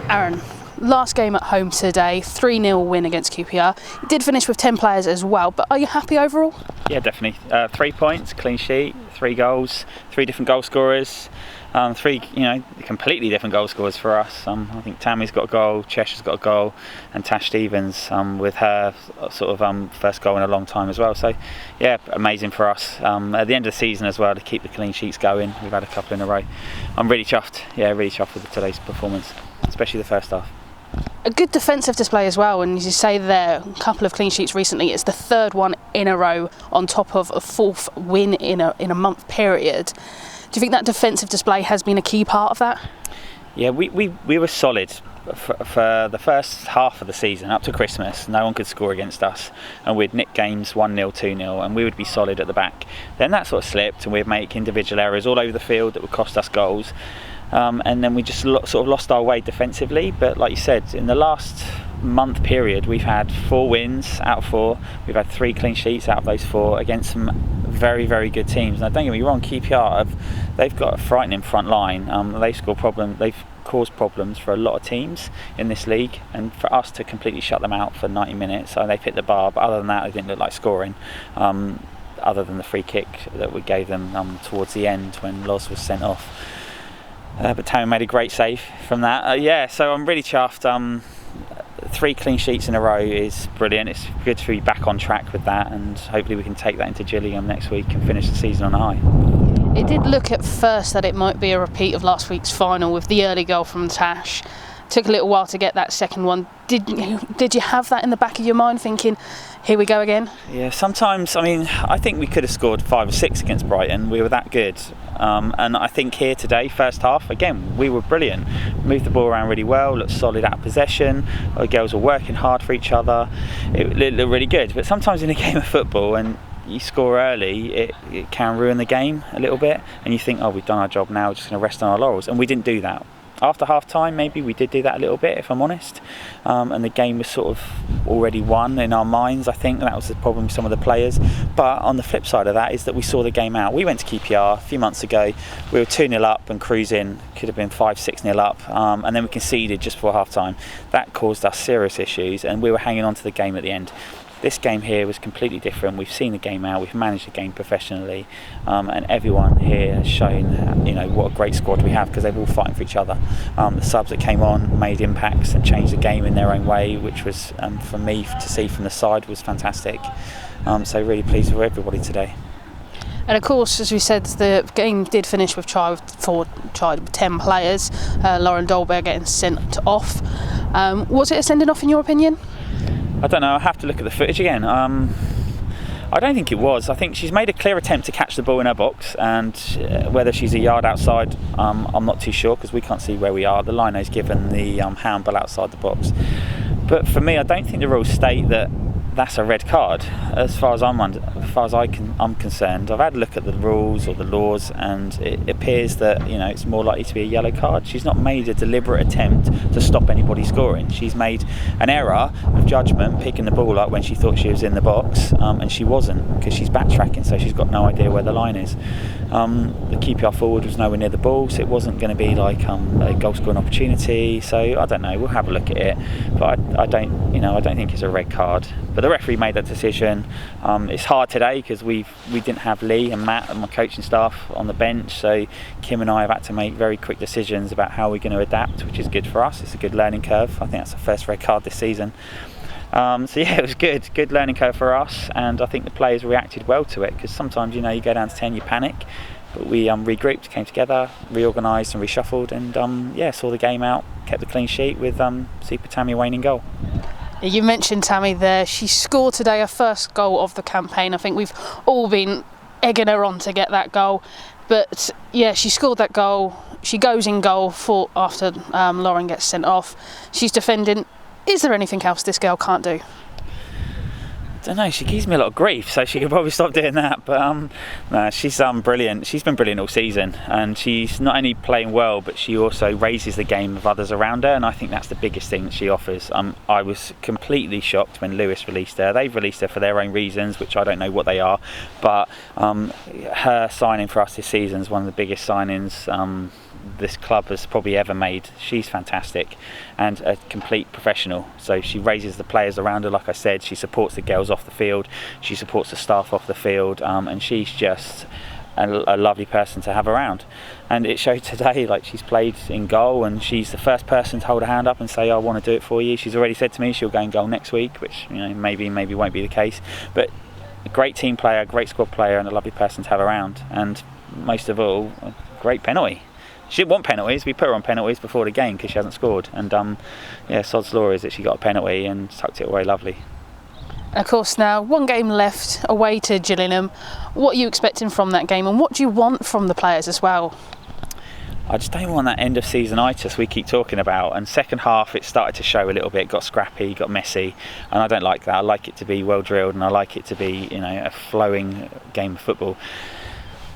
Aaron, last game at home today, 3-0 win against QPR. You did finish with 10 players as well, but are you happy overall? Yeah, definitely. 3 points, clean sheet, 3 goals, 3 different goal scorers. 3, completely different goal scorers for us. I think Tammy's got a goal, Cheshire's got a goal, and Tash Stevens with her sort of first goal in a long time as well. So, yeah, amazing for us. At the end of the season as well, to keep the clean sheets going. We've had a couple in a row. I'm really chuffed. Yeah, really chuffed with today's performance, especially the first half. A good defensive display as well, and as you say there, a couple of clean sheets recently. It's the 3rd one in a row on top of a 4th win in a month period. Do you think that defensive display has been a key part of that? Yeah, we were solid for the first half of the season up to Christmas. No one could score against us, and we'd nick games 1-0, 2-0, and we would be solid at the back. Then that sort of slipped, and we'd make individual errors all over the field that would cost us goals. And then we just sort of lost our way defensively. But like you said, in the last month period, we've had 4 wins out of 4. We've had 3 clean sheets out of those 4 against some very, very good teams. Now, don't get me wrong, QPR they've got a frightening front line. They've caused problems for a lot of teams in this league, and for us to completely shut them out for 90 minutes, they've hit the bar. But other than that, they didn't look like scoring. Other than the free kick that we gave them towards the end when Loz was sent off. But Tammy made a great save from that. So I'm really chuffed. 3 clean sheets in a row is brilliant. It's good to be back on track with that, and hopefully we can take that into Gillingham next week and finish the season on a high. It did look at first that it might be a repeat of last week's final with the early goal from Tash. Took a little while to get that second one. Did you have that in the back of your mind, thinking, here we go again? Yeah, sometimes. I think we could have scored 5 or 6 against Brighton. We were that good. And I think here today, first half, again, we were brilliant. Moved the ball around really well, looked solid out of possession. Our girls were working hard for each other. It looked really good. But sometimes in a game of football, and you score early, it can ruin the game a little bit. And you think, we've done our job now, we're just going to rest on our laurels. And we didn't do that. After half-time, maybe we did do that a little bit, if I'm honest. And the game was sort of already won in our minds. I think that was the problem with some of the players. But on the flip side of that is that we saw the game out. We went to QPR a few months ago. We were 2-0 up and cruising. Could have been 5-6-0 up. And then we conceded just before half-time. That caused us serious issues, and we were hanging on to the game at the end. This game here was completely different. We've seen the game out, we've managed the game professionally, and everyone here has shown what a great squad we have, because they're all fighting for each other. The subs that came on made impacts and changed the game in their own way, which was, for me to see from the side, was fantastic. So really pleased with everybody today. And of course, as we said, the game did finish with 10 players. Lauren Dolberg getting sent off. Was it a sending off in your opinion? I don't know, I have to look at the footage again. I don't think it was. I think she's made a clear attempt to catch the ball in her box, and whether she's a yard outside, I'm not too sure, because we can't see where we are. The lino's given the handball outside the box. But for me, I don't think the rules state that that's a red card, as far as I'm concerned. I've had a look at the rules or the laws, and it appears that it's more likely to be a yellow card. She's not made a deliberate attempt to stop anybody scoring. She's made an error of judgment picking the ball up when she thought she was in the box, and she wasn't, because she's backtracking, so she's got no idea where the line is. The QPR forward was nowhere near the ball, so it wasn't going to be like a goal scoring opportunity. So I don't know. We'll have a look at it, but I don't think it's a red card. But the referee made that decision. It's hard today because we didn't have Lee and Matt and my coaching staff on the bench, so Kim and I have had to make very quick decisions about how we're going to adapt, which is good for us. It's a good learning curve. I think that's the first red card this season. It was good learning curve for us, and I think the players reacted well to it, because sometimes you go down to 10, you panic. But we regrouped, came together, reorganised and reshuffled, and saw the game out, kept the clean sheet with Super Tammy Wayne in goal. You mentioned Tammy there. She scored today her first goal of the campaign. I think we've all been egging her on to get that goal. But yeah, she scored that goal. She goes in goal after Lauren gets sent off. She's defending. Is there anything else this girl can't do? I don't know, she gives me a lot of grief, so she could probably stop doing that. But no, she's brilliant. She's been brilliant all season, and she's not only playing well, but she also raises the game of others around her, and I think that's the biggest thing that she offers. I was completely shocked when Lewis released her. They've released her for their own reasons, which I don't know what they are, but her signing for us this season is one of the biggest signings this club has probably ever made. She's fantastic and a complete professional. So she raises the players around her, like I said. She supports the girls off the field, she supports the staff off the field, and she's just a lovely person to have around. And it showed today, like, she's played in goal and she's the first person to hold her hand up and say, I want to do it for you. She's already said to me she'll go in goal next week, which, you know, maybe won't be the case, but a great team player, great squad player, and a lovely person to have around. And most of all, a great penalty. She didn't want penalties. We put her on penalties before the game because she hasn't scored, and sod's law is that she got a penalty and tucked it away lovely. And of course, now one game left away to Gillingham. What are you expecting from that game, and what do you want from the players as well? I just don't want that end of season itis we keep talking about. And second half, it started to show a little bit. Got scrappy, got messy, and I don't like that. I like it to be well drilled, and I like it to be, you know, a flowing game of football.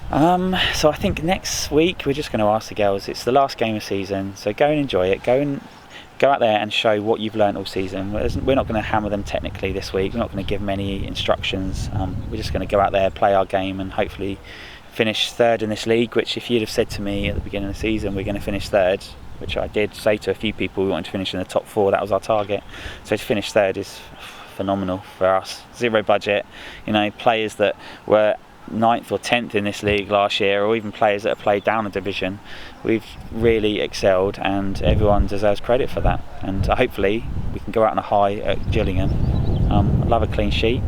So I think next week we're just going to ask the girls. It's the last game of season, so go and enjoy it. Go out there and show what you've learned all season. We're not going to hammer them technically this week. We're not going to give them any instructions. We're just going to go out there, play our game, and hopefully finish third in this league, which if you'd have said to me at the beginning of the season we're going to finish third, which I did say to a few people, we wanted to finish in the top 4, that was our target. So to finish third is phenomenal for us. Zero budget, you know, players that were 9th or 10th in this league last year, or even players that have played down a division. We've really excelled and everyone deserves credit for that, and hopefully we can go out on a high at Gillingham. I'd love a clean sheet,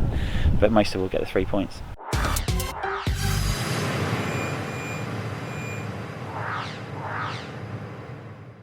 but most of all get the 3 points.